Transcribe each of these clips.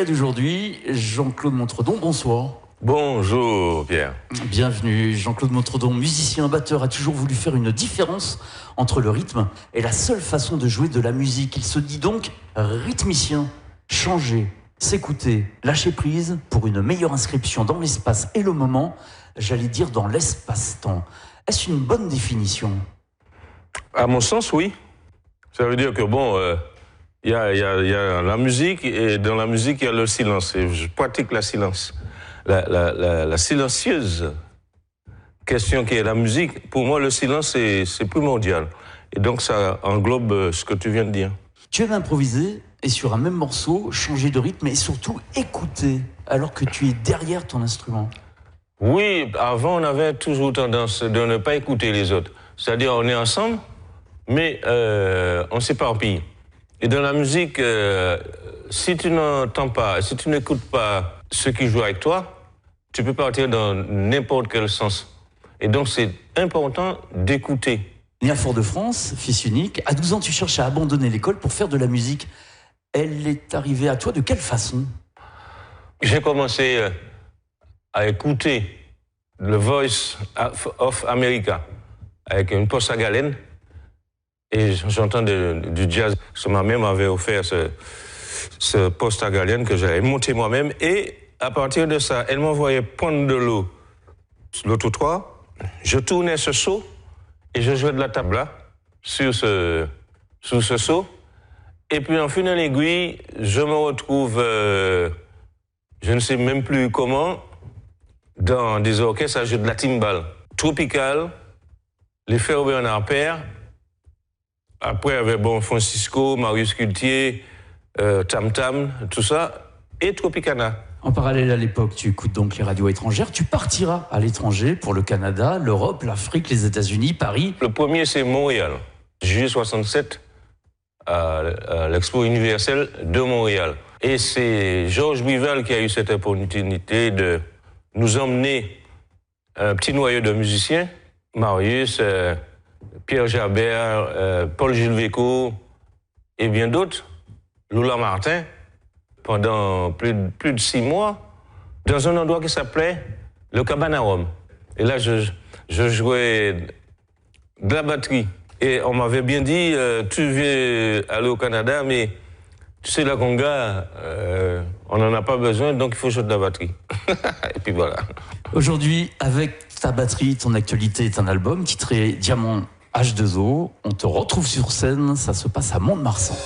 gala d'aujourd'hui, Jean-Claude Montredon, bonsoir. Bonjour Pierre. Bienvenue, Jean-Claude Montredon, musicien, batteur, a toujours voulu faire une différence entre le rythme et la seule façon de jouer de la musique. Il se dit donc rythmicien, changer, s'écouter, lâcher prise pour une meilleure inscription dans l'espace et le moment, j'allais dire dans l'espace-temps. Est-ce une bonne définition ? À mon sens, oui. Ça veut dire que bon, il y a la musique et dans la musique il y a le silence. Et je pratique la silence. La silencieuse question qui est la musique, pour moi le silence c'est primordial. Et donc ça englobe ce que tu viens de dire. Tu aimes improviser et sur un même morceau, changer de rythme et surtout écouter alors que tu es derrière ton instrument. Oui, avant on avait toujours tendance de ne pas écouter les autres. C'est-à-dire on est ensemble, mais on s'éparpille. Et dans la musique, si tu n'entends pas, si tu n'écoutes pas ceux qui jouent avec toi, tu peux partir dans n'importe quel sens. Et donc c'est important d'écouter. Né à Fort-de-France, fils unique, à 12 ans tu cherches à abandonner l'école pour faire de la musique. Elle est arrivée à toi de quelle façon ? J'ai commencé à écouter le Voice of America avec une poste à galène et j'entends du jazz. Ma mère m'avait offert ce poste à galène que j'avais monté moi-même et à partir de ça, elle m'envoyait prendre de l'eau sur le trottoir, je tournais ce seau et je jouais de la tabla sur ce seau. Et puis en fil en aiguille, je me retrouve, je ne sais même plus comment, dans des orchestres à jouer de la timbale. Tropical, les frères Bernard Père, après avec bon Francisco, Marius Cultier, Tam Tam, tout ça, et Tropicana. En parallèle à l'époque, tu écoutes donc les radios étrangères, tu partiras à l'étranger pour le Canada, l'Europe, l'Afrique, les États-Unis, Paris. Le premier c'est Montréal, juillet 67, à l'Expo universelle de Montréal. Et c'est Georges Brival qui a eu cette opportunité de nous emmener un petit noyau de musiciens, Marius, Pierre Jabert, Paul-Gilles Véco et bien d'autres, Lola Martin, pendant plus de 6 mois, dans un endroit qui s'appelait le Cabane à Rome. Et là, je jouais de la batterie. Et on m'avait bien dit, tu veux aller au Canada, mais tu sais, la conga, on n'en a pas besoin, donc il faut jouer de la batterie. Et puis voilà. Aujourd'hui, avec ta batterie, ton actualité est un album titré Diamant H2O. On te retrouve sur scène, ça se passe à Mont-de-Marsan.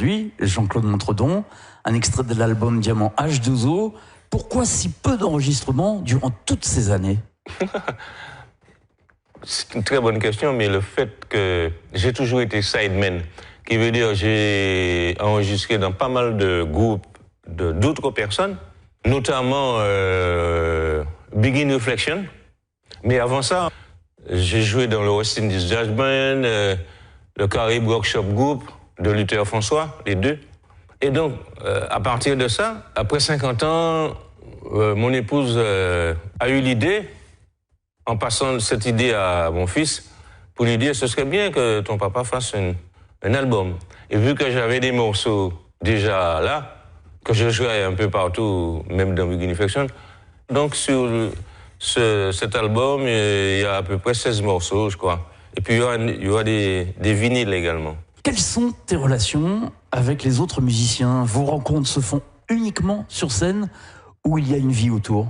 aujourd'hui, Jean-Claude Montredon, un extrait de l'album Diamant H2O. Pourquoi si peu d'enregistrements durant toutes ces années? C'est une très bonne question, mais le fait que j'ai toujours été sideman, qui veut dire j'ai enregistré dans pas mal de groupes d'autres personnes, notamment Begin Reflection. Mais avant ça, j'ai joué dans le West Indies Jazz Band, le Caribe Workshop Group de Luther François, les deux. Et donc, à partir de ça, après 50 ans, mon épouse a eu l'idée, en passant cette idée à mon fils, pour lui dire ce serait bien que ton papa fasse un album. Et vu que j'avais des morceaux déjà là, que je jouais un peu partout, même dans Begin Reflection, donc sur cet album, il y a à peu près 16 morceaux, je crois. Et puis il y aura des vinyles également. Quelles sont tes relations avec les autres musiciens? Vos rencontres se font uniquement sur scène ou il y a une vie autour?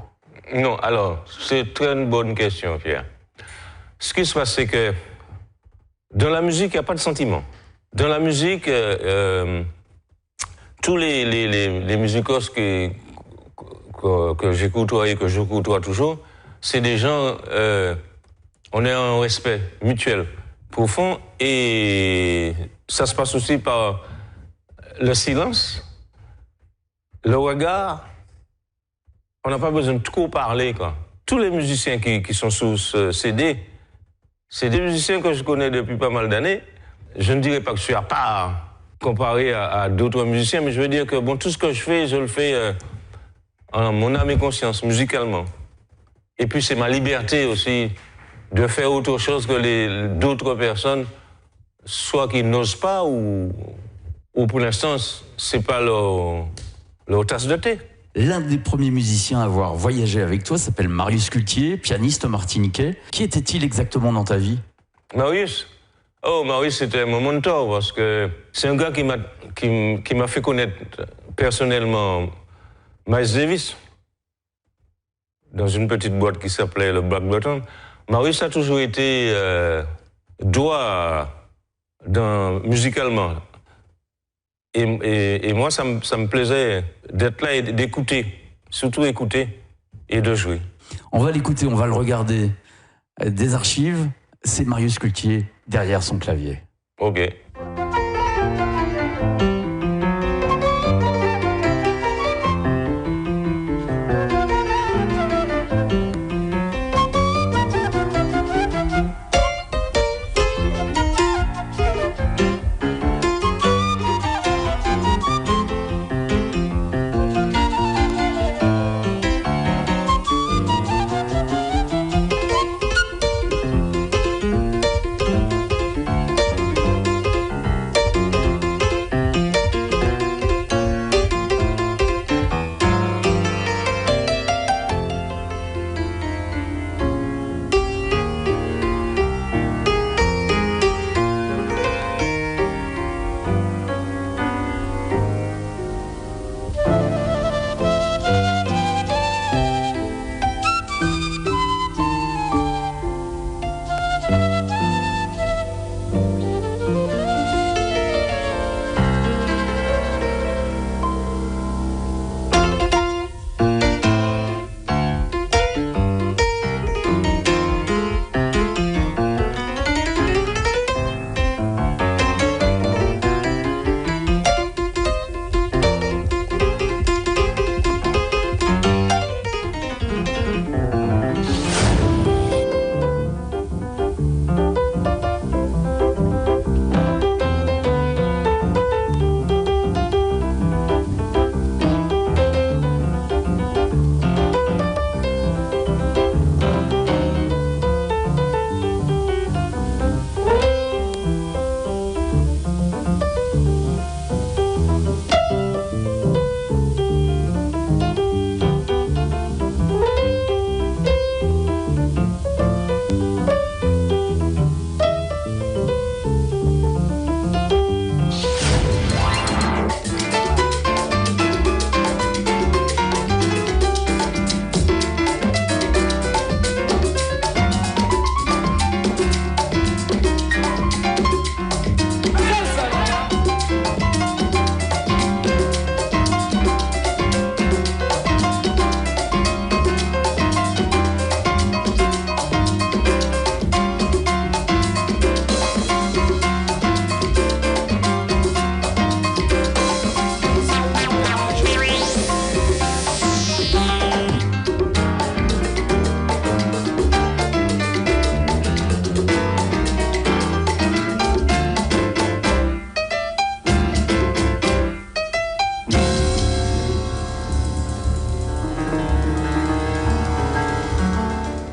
Non, alors, c'est très une bonne question, Pierre. Ce qui se passe, c'est que dans la musique, il n'y a pas de sentiment. Dans la musique, tous les musicos que j'ai côtoyés, que je côtoie toujours, c'est des gens, on est en respect mutuel profond et ça se passe aussi par le silence, le regard. On n'a pas besoin de trop parler, quoi. Tous les musiciens qui sont sous ce CD, c'est des musiciens que je connais depuis pas mal d'années. Je ne dirais pas que je suis à part comparé à d'autres musiciens, mais je veux dire que bon, tout ce que je le fais en mon âme et conscience, musicalement. Et puis c'est ma liberté aussi de faire autre chose que d'autres personnes, soit qui n'osent pas ou pour l'instant, c'est pas leur tasse de thé. L'un des premiers musiciens à avoir voyagé avec toi s'appelle Marius Cultier, pianiste martiniquais. Qui était-il exactement dans ta vie? Marius? Oh, Marius, c'était mon mentor parce que c'est un gars qui m'a fait connaître personnellement Miles Davis dans une petite boîte qui s'appelait le Black Button. Marius a toujours été droit musicalement. Et moi, ça me plaisait d'être là et d'écouter, surtout écouter et de jouer. On va l'écouter, on va le regarder des archives. C'est Marius Cultier derrière son clavier. Ok.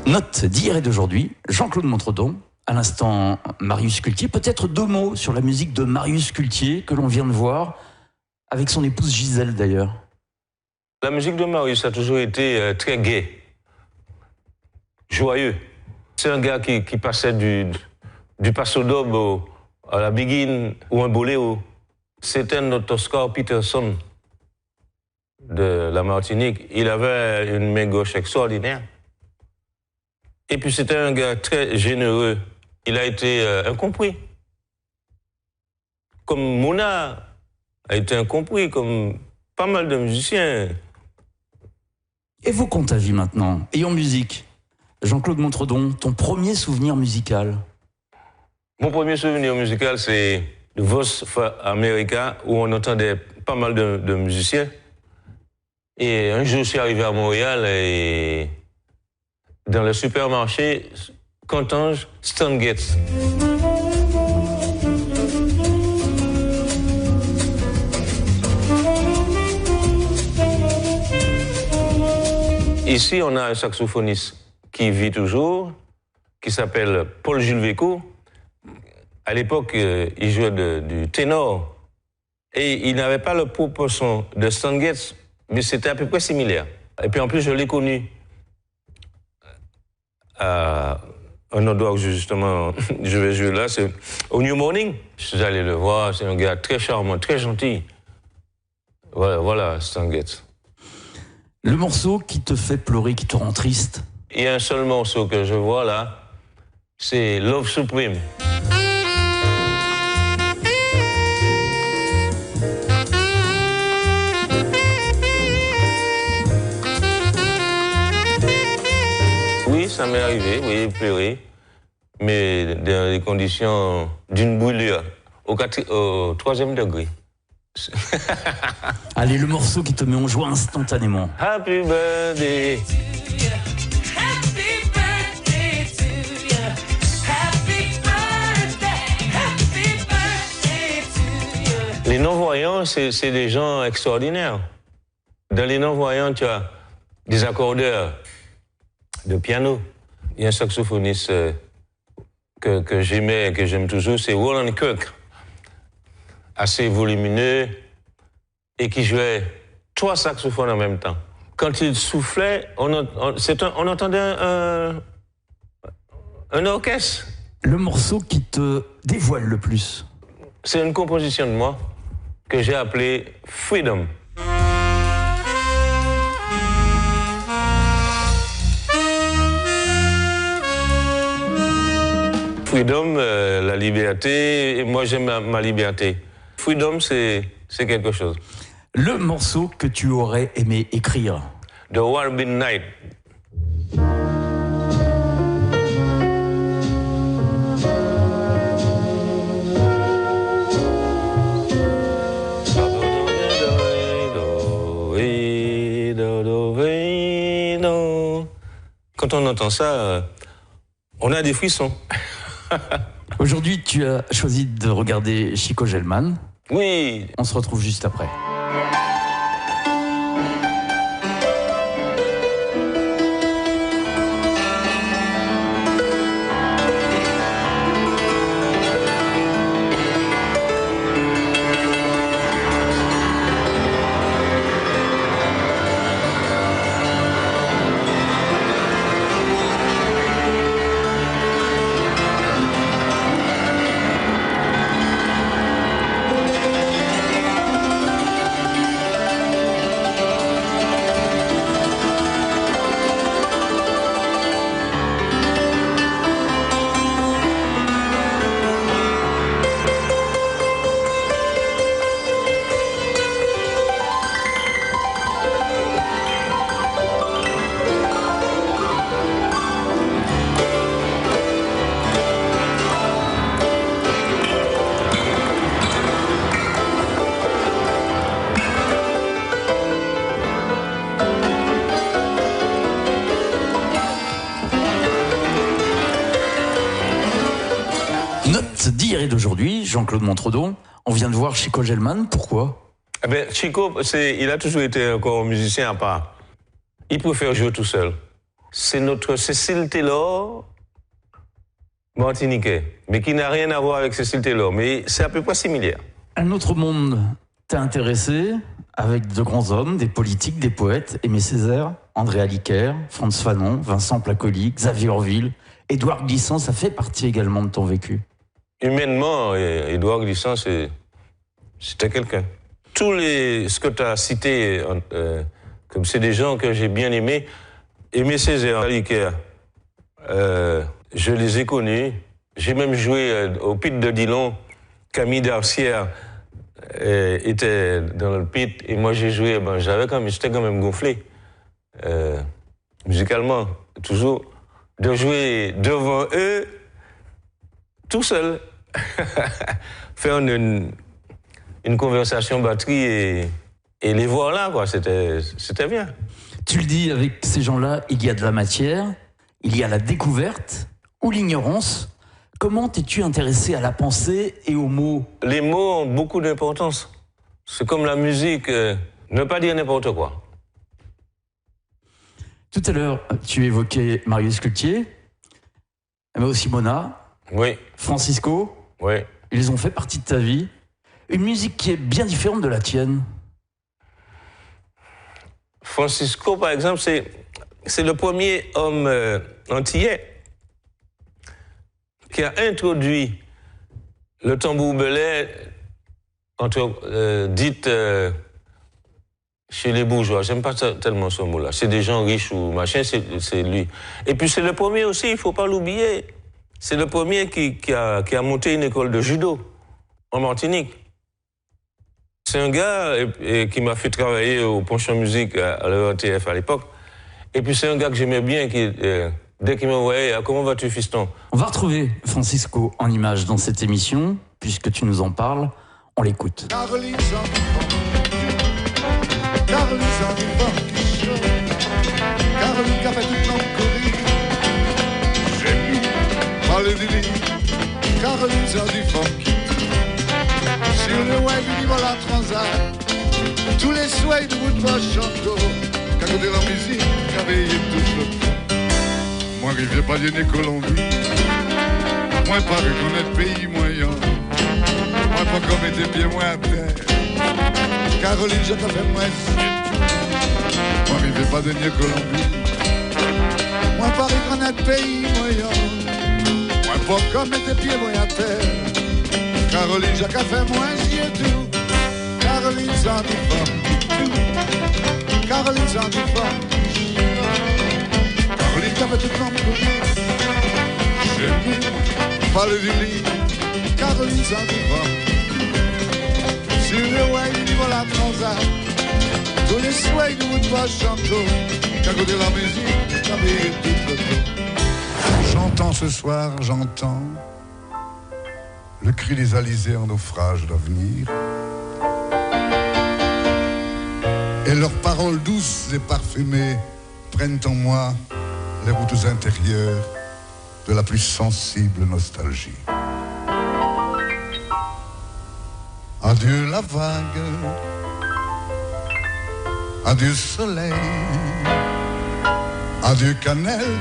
Note d'hier et d'aujourd'hui, Jean-Claude Montredon, à l'instant Marius Cultier. Peut-être 2 mots sur la musique de Marius Cultier que l'on vient de voir, avec son épouse Gisèle d'ailleurs. La musique de Marius a toujours été très gai, joyeux. C'est un gars qui passait du passo doble à la biguine ou un boléro. C'était notre Oscar Peterson de la Martinique. Il avait une main gauche extraordinaire. Et puis c'était un gars très généreux. Il a été incompris. Comme Mona a été incompris, comme pas mal de musiciens. Évoquons ta vie maintenant, et en musique. Jean-Claude Montredon, ton premier souvenir musical? Mon premier souvenir musical, c'est The Voice of America, où on entendait pas mal de musiciens. Et un jour, je suis arrivé à Montréal et dans le supermarché, Cantange, Stan Getz. Ici, on a un saxophoniste qui vit toujours, qui s'appelle Paul-Jules Véco. À l'époque, il jouait du ténor. Et il n'avait pas le propre son de Stan Getz, mais c'était à peu près similaire. Et puis en plus, je l'ai connu à un endroit où justement je vais jouer là, c'est au New Morning. Je suis allé le voir, c'est un gars très charmant, très gentil. Voilà Stan Getz. Le morceau qui te fait pleurer, qui te rend triste? Il y a un seul morceau que je vois là, c'est Love Supreme. Oui, ça m'est arrivé, oui, pleurer, mais dans les conditions d'une brûlure au 3e degré. Allez, le morceau qui te met en joie instantanément. Happy birthday. Les non-voyants, c'est des gens extraordinaires. Dans les non-voyants, tu as des accordeurs de piano. Il y a un saxophoniste que j'aimais et que j'aime toujours, c'est Roland Kirk. Assez volumineux et qui jouait 3 saxophones en même temps. Quand il soufflait, on entendait un orchestre. Le morceau qui te dévoile le plus? C'est une composition de moi que j'ai appelée Freedom. Freedom, la liberté, et moi j'aime ma liberté. Freedom, c'est quelque chose. Le morceau que tu aurais aimé écrire? The Warbin Night. Quand on entend ça, on a des frissons. Aujourd'hui, tu as choisi de regarder Chico Gelman. Oui. On se retrouve juste après. D'hier et d'aujourd'hui, Jean-Claude Montredon, on vient de voir Chico Gelman, pourquoi? Eh bien, Chico, il a toujours été encore un musicien à part. Il préfère jouer tout seul. c'est notre Cécile Taylor martiniquais, mais qui n'a rien à voir avec Cécile Taylor, mais c'est à peu près similaire. Un autre monde t'a intéressé avec de grands hommes, des politiques, des poètes, Aimé Césaire, André Aliquer, Frantz Fanon, Vincent Placoli, Xavier Orville, Édouard Glissant, ça fait partie également de ton vécu. Humainement, Édouard Glissant, c'était quelqu'un. Ce que tu as cité, comme c'est des gens que j'ai bien aimés, Aimé Césaire, Aliquer, je les ai connus. J'ai même joué au pit de Dillon. Camille Darcière était dans le pit et moi j'ai joué, j'étais quand même gonflé. Musicalement, toujours. De jouer devant eux, tout seul. Faire une conversation batterie et les voir là, quoi. C'était bien. Tu le dis, avec ces gens-là, il y a de la matière, il y a la découverte ou l'ignorance. Comment t'es-tu intéressé à la pensée et aux mots? Les mots ont beaucoup d'importance. C'est comme la musique, ne pas dire n'importe quoi. Tout à l'heure, tu évoquais Marius Cultier, mais aussi Mona, oui. Francisco. Oui. Ils ont fait partie de ta vie. Une musique qui est bien différente de la tienne. Francisco, par exemple, c'est le premier homme antillais qui a introduit le tambour-belais dit chez les bourgeois. J'aime pas tellement ce mot-là. C'est des gens riches ou machin, c'est lui. Et puis c'est le premier aussi, il faut pas l'oublier. C'est le premier qui a monté une école de judo en Martinique. C'est un gars qui m'a fait travailler au Penchant Musique à l'ERTF à l'époque. Et puis c'est un gars que j'aimais bien, dès qu'il m'envoyait « Comment vas-tu, fiston ?» On va retrouver Francisco en image dans cette émission, puisque tu nous en parles. On l'écoute. Caroline qui a fait tout l'encorie. J'ai mis parler du lit. Caroline sort du funky. Sur le web, il va la transat. Tous les souhaits de bout de poche chantent. Qu'à côté de la musique, qu'a veillé tout le temps. Moi, je ne viens pas d'une Colombie. Moi, pas reconnaître pays moyen. Moi, pas comme était bien moins à terre. Caroline, je t'ai fait moins. Moi, je ne viens pas d'une Colombie. Moi, pas reconnaître pays moyen. Moi, pas comme était bien moins à terre. Caroline, j'ai qu'à faire moins yeux tout. Caroline, ça nous va. Caroline, ça nous va. Caroline, qui a fait tout le monde courir. J'ai mis, parle du lit. Caroline, ça nous va. Sur le way, il va la transat. Tous les souhaits de vous doit chanter. Qu'à côté de la musique, j'avais tout le temps. J'entends ce soir, j'entends le cri des alizés en naufrage d'avenir. Et leurs paroles douces et parfumées prennent en moi les routes intérieures de la plus sensible nostalgie. Adieu la vague, adieu soleil, adieu cannelle,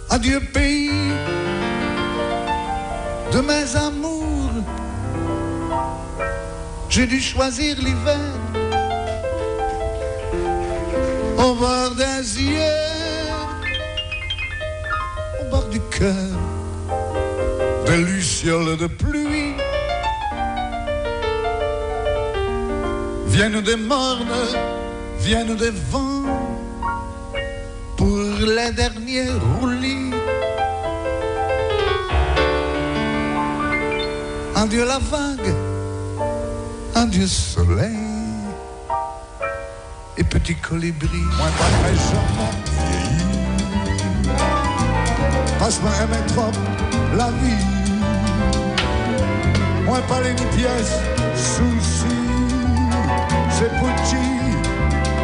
adieu pays de mes amours. J'ai dû choisir l'hiver au bord des yeux, au bord du cœur, des lucioles de pluie. Viennent des mornes, viennent des vents pour les derniers roulis. Adieu la vague, adieu soleil et petit colibri. Moi pas très jamais vieilli. Passe-moi un métropole, la vie. Moi pas les ni pièces, soucis. C'est petit,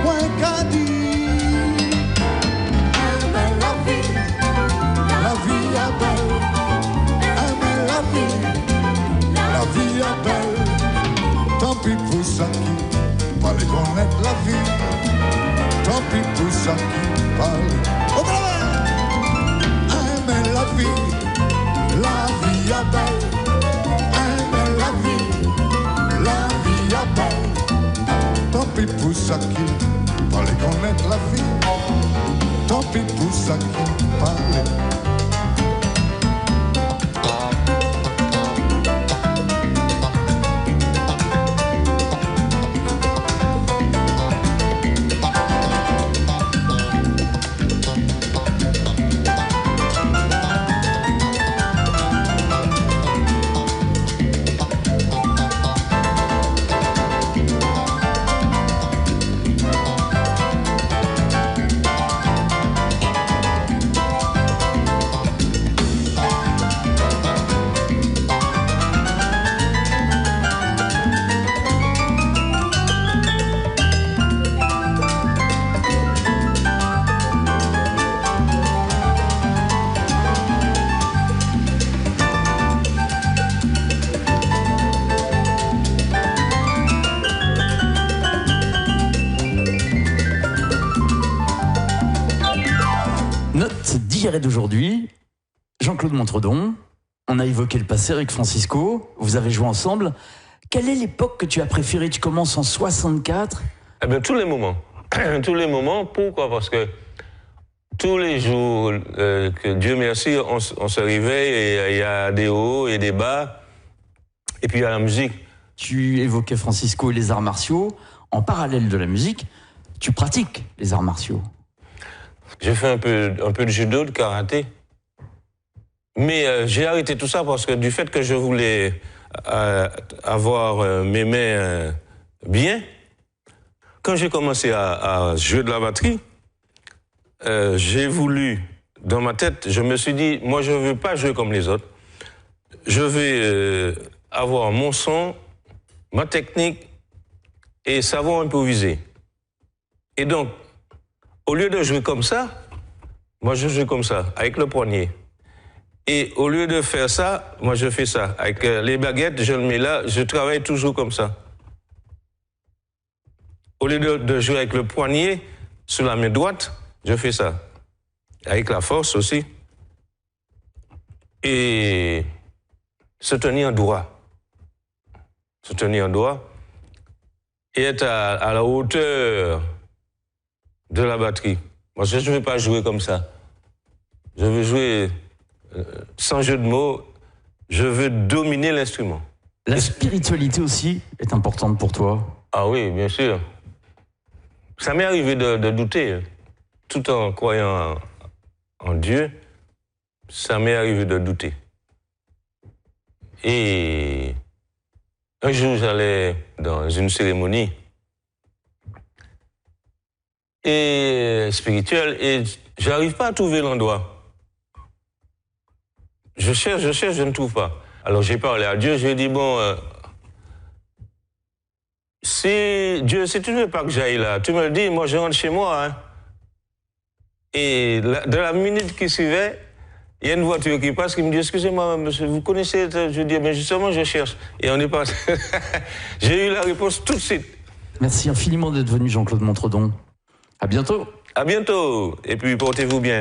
moi qu'a dit. Aimer la vie est belle. Aimer la vie est belle. Tant pis pour ça qui pas les connaître la vie. tant pis pour ça qui parle. Au travail, aimer la vie est belle. Aimer la vie est belle. Tant pis pour ça qui parle, connaître la vie. Tant pis pour ça qui parle. Note d'hier et d'aujourd'hui, Jean-Claude Montredon, on a évoqué le passé avec Francisco, vous avez joué ensemble. Quelle est l'époque que tu as préférée? Tu commences en 64? Eh bien, tous les moments. Tous les moments, pourquoi? Parce que tous les jours, que Dieu merci, on se réveille et il y a des hauts et des bas, et puis il y a la musique. Tu évoquais Francisco et les arts martiaux. En parallèle de la musique, tu pratiques les arts martiaux. J'ai fait un peu de judo, de karaté. Mais j'ai arrêté tout ça parce que du fait que je voulais avoir mes mains bien, quand j'ai commencé à jouer de la batterie, j'ai voulu, dans ma tête, je me suis dit, moi je ne veux pas jouer comme les autres. Je vais avoir mon son, ma technique et savoir improviser. Et donc, au lieu de jouer comme ça, moi je joue comme ça, avec le poignet. Et au lieu de faire ça, moi je fais ça. Avec les baguettes, je le mets là, je travaille toujours comme ça. Au lieu de jouer avec le poignet sur la main droite, je fais ça. Avec la force aussi. Et se tenir droit. Se tenir droit. Et être à la hauteur de la batterie. Moi, je ne veux pas jouer comme ça. Je veux jouer sans jeu de mots. Je veux dominer l'instrument. La spiritualité aussi est importante pour toi? Ah oui, bien sûr. Ça m'est arrivé de douter. Tout en croyant en Dieu, ça m'est arrivé de douter. Et un jour, j'allais dans une cérémonie spirituelle et j'arrive pas à trouver l'endroit. Je cherche, je ne trouve pas. Alors j'ai parlé à Dieu, je lui ai dit, bon, Dieu, si tu ne veux pas que j'aille là, tu me le dis, moi je rentre chez moi. Hein. Et de la minute qui suivait, il y a une voiture qui passe qui me dit, excusez-moi, monsieur, vous connaissez? Je dis, mais justement, je cherche. Et on est passé. J'ai eu la réponse tout de suite. Merci infiniment d'être venu, Jean-Claude Montredon. À bientôt. À bientôt. Et puis, portez-vous bien.